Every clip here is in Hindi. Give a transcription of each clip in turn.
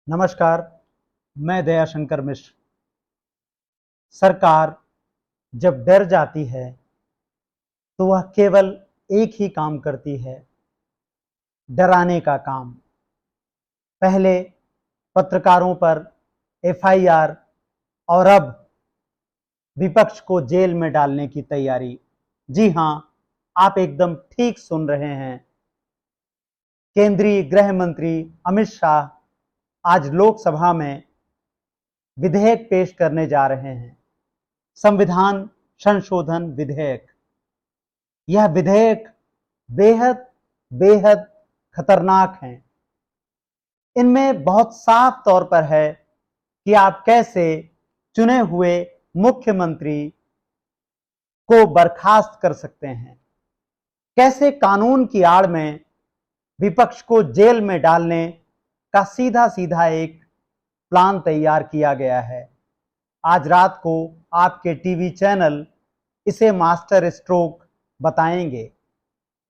नमस्कार। मैं दयाशंकर मिश्र। सरकार जब डर जाती है तो वह केवल एक ही काम करती है, डराने का काम। पहले पत्रकारों पर एफआईआर और अब विपक्ष को जेल में डालने की तैयारी। जी हां, आप एकदम ठीक सुन रहे हैं। केंद्रीय गृह मंत्री अमित शाह आज लोकसभा में विधेयक पेश करने जा रहे हैं, संविधान संशोधन विधेयक। यह विधेयक बेहद बेहद खतरनाक हैं। इनमें बहुत साफ तौर पर है कि आप कैसे चुने हुए मुख्यमंत्री को बर्खास्त कर सकते हैं, कैसे कानून की आड़ में विपक्ष को जेल में डालने का सीधा सीधा एक प्लान तैयार किया गया है। आज रात को आपके टीवी चैनल इसे मास्टर स्ट्रोक बताएंगे।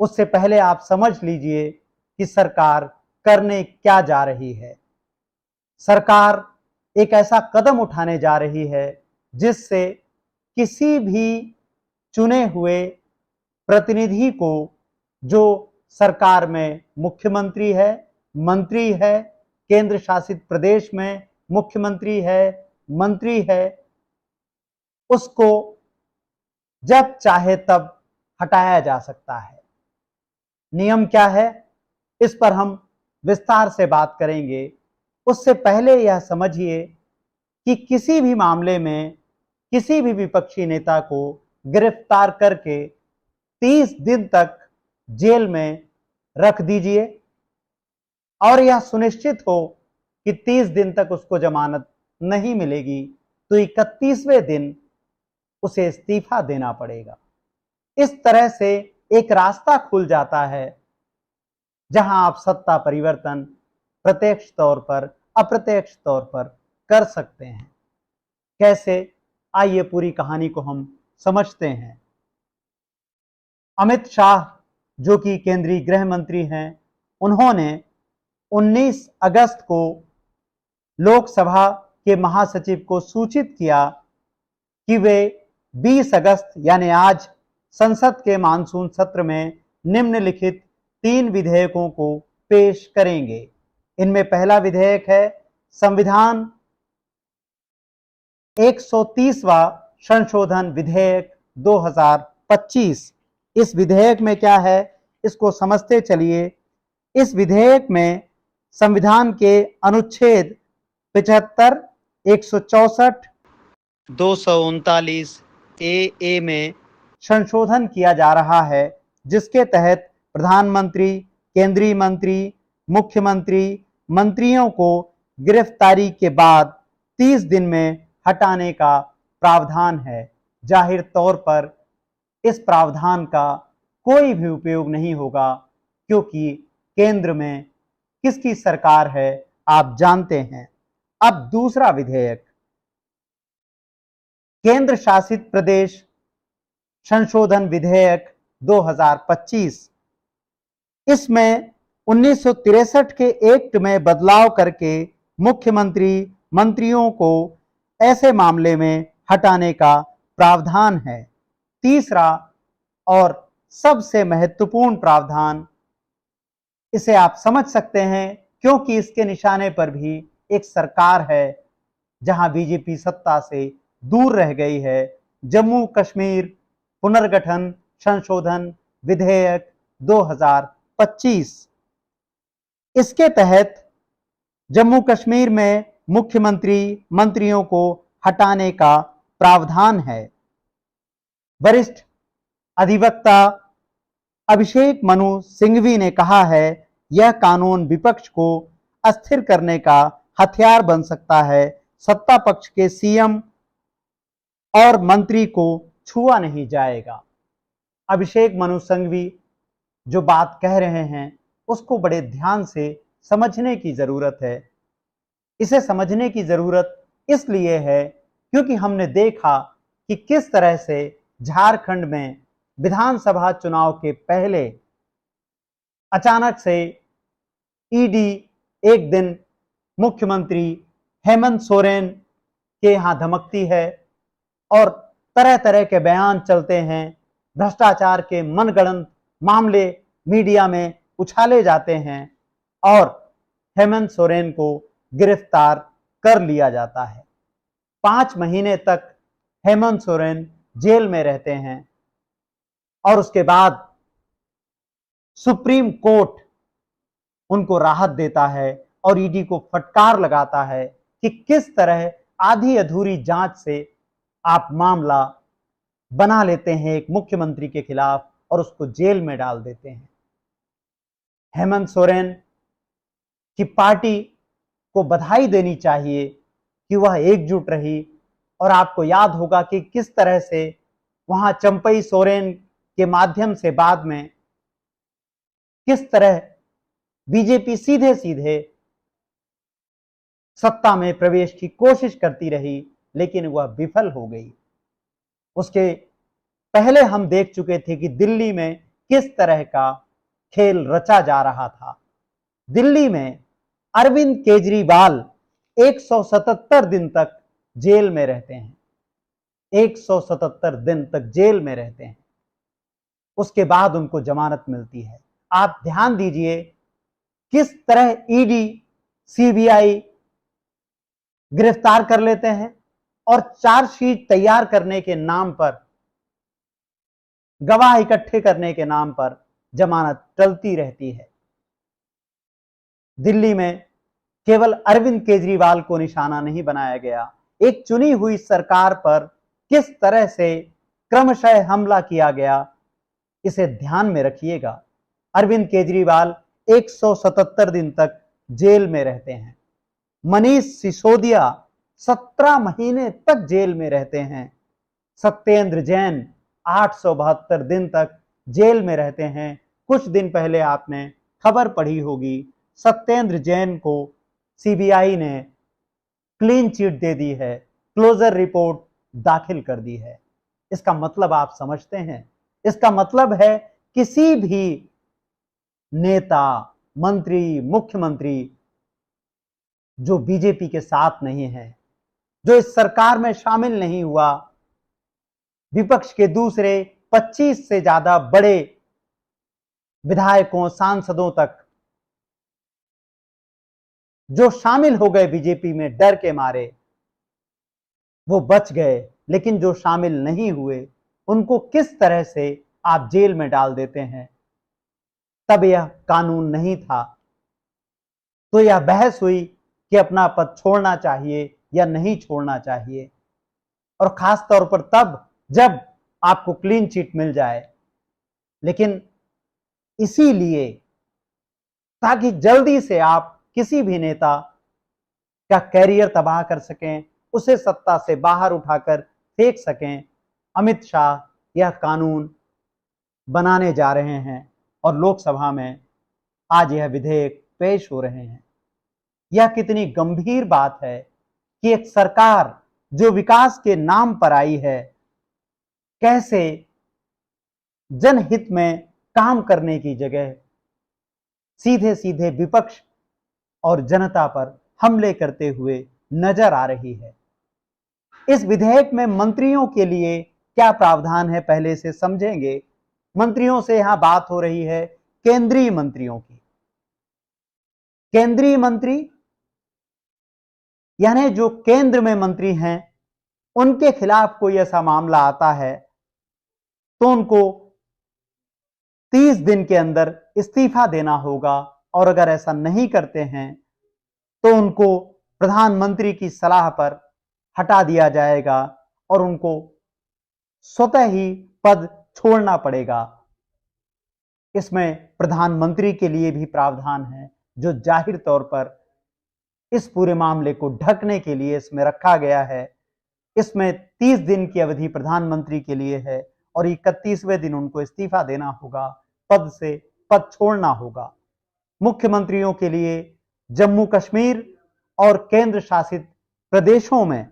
उससे पहले आप समझ लीजिए कि सरकार करने क्या जा रही है। सरकार एक ऐसा कदम उठाने जा रही है जिससे किसी भी चुने हुए प्रतिनिधि को, जो सरकार में मुख्यमंत्री है, मंत्री है, केंद्र शासित प्रदेश में मुख्यमंत्री है, मंत्री है, उसको जब चाहे तब हटाया जा सकता है। नियम क्या है, इस पर हम विस्तार से बात करेंगे। उससे पहले यह समझिए कि किसी भी मामले में किसी भी विपक्षी नेता को गिरफ्तार करके 30 दिन तक जेल में रख दीजिए और यह सुनिश्चित हो कि 30 दिन तक उसको जमानत नहीं मिलेगी तो 31वें दिन उसे इस्तीफा देना पड़ेगा। इस तरह से एक रास्ता खुल जाता है जहां आप सत्ता परिवर्तन प्रत्यक्ष तौर पर, अप्रत्यक्ष तौर पर कर सकते हैं। कैसे, आइए पूरी कहानी को हम समझते हैं। अमित शाह, जो कि केंद्रीय गृह मंत्री हैं, उन्होंने 19 अगस्त को लोकसभा के महासचिव को सूचित किया कि वे 20 अगस्त यानी आज संसद के मानसून सत्र में निम्नलिखित 3 विधेयकों को पेश करेंगे। इनमें पहला विधेयक है संविधान 130वां संशोधन विधेयक 2025। इस विधेयक में क्या है, इसको समझते चलिए। इस विधेयक में संविधान के अनुच्छेद 75, 164, 239 ए में संशोधन किया जा रहा है, जिसके तहत प्रधानमंत्री, केंद्रीय मंत्री, मुख्यमंत्री, मंत्रियों को गिरफ्तारी के बाद 30 दिन में हटाने का प्रावधान है। जाहिर तौर पर इस प्रावधान का कोई भी उपयोग नहीं होगा क्योंकि केंद्र में किसकी सरकार है आप जानते हैं। अब दूसरा विधेयक, केंद्र शासित प्रदेश संशोधन विधेयक 2025। इसमें 1963 के एक्ट में बदलाव करके मुख्यमंत्री, मंत्रियों को ऐसे मामले में हटाने का प्रावधान है। तीसरा और सबसे महत्वपूर्ण प्रावधान, इसे आप समझ सकते हैं क्योंकि इसके निशाने पर भी एक सरकार है जहां बीजेपी सत्ता से दूर रह गई है। जम्मू कश्मीर पुनर्गठन संशोधन विधेयक 2025। इसके तहत जम्मू कश्मीर में मुख्यमंत्री, मंत्रियों को हटाने का प्रावधान है। वरिष्ठ अधिवक्ता अभिषेक मनु सिंघवी ने कहा है, यह कानून विपक्ष को अस्थिर करने का हथियार बन सकता है। सत्ता पक्ष के सीएम और मंत्री को छुआ नहीं जाएगा। अभिषेक मनु सिंघवी जो बात कह रहे हैं उसको बड़े ध्यान से समझने की जरूरत है। इसे समझने की जरूरत इसलिए है क्योंकि हमने देखा कि किस तरह से झारखंड में विधानसभा चुनाव के पहले अचानक से ईडी एक दिन मुख्यमंत्री हेमंत सोरेन के यहां धमकती है और तरह तरह के बयान चलते हैं, भ्रष्टाचार के मनगढ़ंत मामले मीडिया में उछाले जाते हैं और हेमंत सोरेन को गिरफ्तार कर लिया जाता है। 5 महीने तक हेमंत सोरेन जेल में रहते हैं और उसके बाद सुप्रीम कोर्ट उनको राहत देता है और ईडी को फटकार लगाता है कि किस तरह आधी अधूरी जांच से आप मामला बना लेते हैं एक मुख्यमंत्री के खिलाफ और उसको जेल में डाल देते हैं। हेमंत सोरेन की पार्टी को बधाई देनी चाहिए कि वह एकजुट रही और आपको याद होगा कि किस तरह से वहां चंपई सोरेन के माध्यम से बाद में किस तरह बीजेपी सीधे सीधे सत्ता में प्रवेश की कोशिश करती रही, लेकिन वह विफल हो गई। उसके पहले हम देख चुके थे कि दिल्ली में किस तरह का खेल रचा जा रहा था। दिल्ली में अरविंद केजरीवाल 177 दिन तक जेल में रहते हैं, 177 दिन तक जेल में रहते हैं। उसके बाद उनको जमानत मिलती है। आप ध्यान दीजिए किस तरह ईडी सीबीआई गिरफ्तार कर लेते हैं और चार्जशीट तैयार करने के नाम पर, गवाह इकट्ठे करने के नाम पर जमानत टलती रहती है। दिल्ली में केवल अरविंद केजरीवाल को निशाना नहीं बनाया गया, एक चुनी हुई सरकार पर किस तरह से क्रमशः हमला किया गया, इसे ध्यान में रखिएगा। अरविंद केजरीवाल 177 दिन तक जेल में रहते हैं। मनीष सिसोदिया 17 महीने तक जेल में रहते हैं। सत्येंद्र जैन 872 दिन तक जेल में रहते हैं। कुछ दिन पहले आपने खबर पढ़ी होगी, सत्येंद्र जैन को सीबीआई ने क्लीन चिट दे दी है, क्लोजर रिपोर्ट दाखिल कर दी है। इसका मतलब आप समझते हैं? इसका मतलब है किसी भी नेता, मंत्री, मुख्यमंत्री जो बीजेपी के साथ नहीं है, जो इस सरकार में शामिल नहीं हुआ, विपक्ष के दूसरे 25 से ज्यादा बड़े विधायकों, सांसदों तक जो शामिल हो गए बीजेपी में डर के मारे, वो बच गए, लेकिन जो शामिल नहीं हुए उनको किस तरह से आप जेल में डाल देते हैं। तब यह कानून नहीं था, तो यह बहस हुई कि अपना पद छोड़ना चाहिए या नहीं छोड़ना चाहिए, और खास तौर पर तब जब आपको क्लीन चिट मिल जाए। लेकिन इसीलिए ताकि जल्दी से आप किसी भी नेता का कैरियर तबाह कर सकें, उसे सत्ता से बाहर उठाकर फेंक सकें, अमित शाह यह कानून बनाने जा रहे हैं और लोकसभा में आज यह विधेयक पेश हो रहे हैं। यह कितनी गंभीर बात है कि एक सरकार जो विकास के नाम पर आई है, कैसे जनहित में काम करने की जगह सीधे सीधे विपक्ष और जनता पर हमले करते हुए नजर आ रही है। इस विधेयक में मंत्रियों के लिए क्या प्रावधान है, पहले से समझेंगे। मंत्रियों से यहां बात हो रही है केंद्रीय मंत्रियों की। केंद्रीय मंत्री यानी जो केंद्र में मंत्री हैं, उनके खिलाफ कोई ऐसा मामला आता है तो उनको 30 दिन के अंदर इस्तीफा देना होगा, और अगर ऐसा नहीं करते हैं तो उनको प्रधानमंत्री की सलाह पर हटा दिया जाएगा और उनको स्वतः ही पद छोड़ना पड़ेगा। इसमें प्रधानमंत्री के लिए भी प्रावधान है, जो जाहिर तौर पर इस पूरे मामले को ढकने के लिए इसमें रखा गया है। इसमें 30 दिन की अवधि प्रधानमंत्री के लिए है और 31वें दिन उनको इस्तीफा देना होगा, पद से पद छोड़ना होगा। मुख्यमंत्रियों के लिए जम्मू कश्मीर और केंद्र शासित प्रदेशों में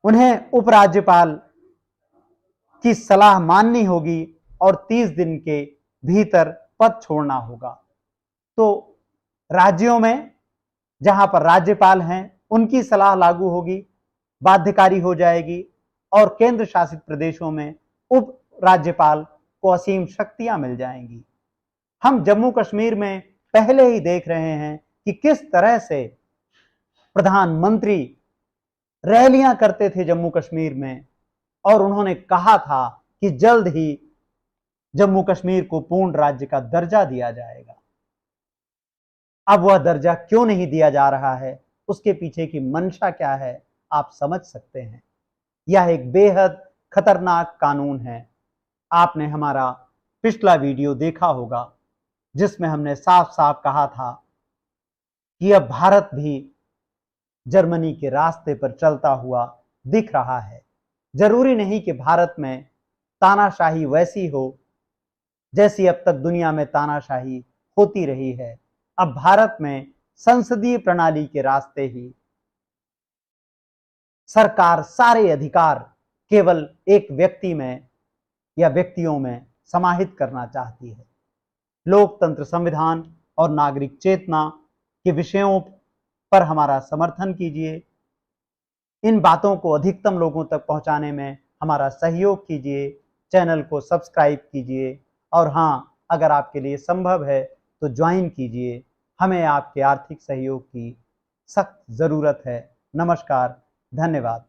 उन्हें उपराज्यपाल की सलाह माननी होगी और 30 दिन के भीतर पद छोड़ना होगा। तो राज्यों में जहां पर राज्यपाल हैं उनकी सलाह लागू होगी, बाध्यकारी हो जाएगी और केंद्र शासित प्रदेशों में उप राज्यपाल को असीम शक्तियां मिल जाएंगी। हम जम्मू कश्मीर में पहले ही देख रहे हैं कि किस तरह से प्रधानमंत्री रैलियां करते थे जम्मू कश्मीर में और उन्होंने कहा था कि जल्द ही जम्मू कश्मीर को पूर्ण राज्य का दर्जा दिया जाएगा। अब वह दर्जा क्यों नहीं दिया जा रहा है, उसके पीछे की मंशा क्या है, आप समझ सकते हैं। यह एक बेहद खतरनाक कानून है। आपने हमारा पिछला वीडियो देखा होगा जिसमें हमने साफ साफ कहा था कि अब भारत भी जर्मनी के रास्ते पर चलता हुआ दिख रहा है। जरूरी नहीं कि भारत में तानाशाही वैसी हो जैसी अब तक दुनिया में तानाशाही होती रही है। अब भारत में संसदीय प्रणाली के रास्ते ही सरकार सारे अधिकार केवल एक व्यक्ति में या व्यक्तियों में समाहित करना चाहती है। लोकतंत्र, संविधान और नागरिक चेतना के विषयों पर हमारा समर्थन कीजिए। इन बातों को अधिकतम लोगों तक पहुंचाने में हमारा सहयोग कीजिए। चैनल को सब्सक्राइब कीजिए और हाँ, अगर आपके लिए संभव है तो ज्वाइन कीजिए। हमें आपके आर्थिक सहयोग की सख्त जरूरत है। नमस्कार, धन्यवाद।